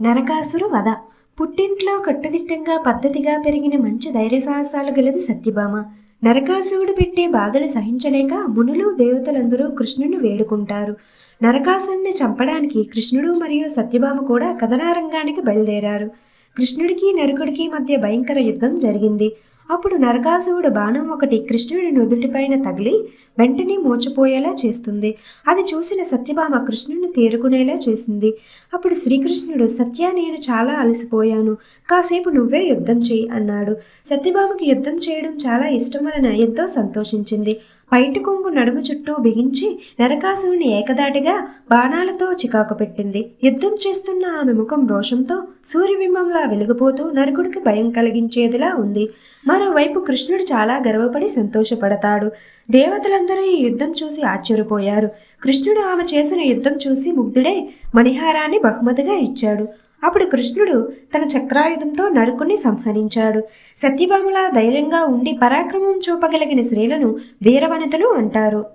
నరకాసురు వధ. పుట్టింట్లో కట్టుదిట్టంగా పద్ధతిగా పెరిగిన మంచి ధైర్యసాహసాలు గలది సత్యభామ. నరకాసురుడు పెట్టే బాధలు సహించలేక మునులు దేవతలందరూ కృష్ణుని వేడుకుంటారు. నరకాసురుణ్ణి చంపడానికి కృష్ణుడు మరియు సత్యభామ కూడా కథనారంగానికి బయలుదేరారు. కృష్ణుడికి నరకుడికి మధ్య భయంకర యుద్ధం జరిగింది. అప్పుడు నరకాసురుడు బాణం ఒకటి కృష్ణుడి నుదుటిపైన తగిలి వెంటనే మూర్ఛపోయేలా చేస్తుంది. అది చూసిన సత్యభామ కృష్ణుడిని తేరుకునేలా చేసింది. అప్పుడు శ్రీకృష్ణుడు, సత్య, నేను చాలా అలసిపోయాను, కాసేపు నువ్వే యుద్ధం చేయి అన్నాడు. సత్యభామకి యుద్ధం చేయడం చాలా ఇష్టం వలన ఎంతో సంతోషించింది. పైటి కొంగు నడుము చుట్టూ బిగించి నరకాసురుని ఏకదాటిగా బాణాలతో చికాకు పెట్టింది. యుద్ధం చేస్తున్న ఆమె ముఖం రోషంతో సూర్యబింబంలా వెలిగిపోతూ నరకుడికి భయం కలిగించేదిలా ఉంది. మరోవైపు కృష్ణుడు చాలా గర్వపడి సంతోషపడతాడు. దేవతలందరూ ఈ యుద్ధం చూసి ఆశ్చర్యపోయారు. కృష్ణుడు ఆమె చేసిన యుద్ధం చూసి ముగ్ధుడై మణిహారాన్ని బహుమతిగా ఇచ్చాడు. అప్పుడు కృష్ణుడు తన చక్రాయుధంతో నరకుని సంహరించాడు. సత్యభామలా ధైర్యంగా ఉండి పరాక్రమం చూపగలిగిన స్త్రీలను వీరవనితలు అంటారు.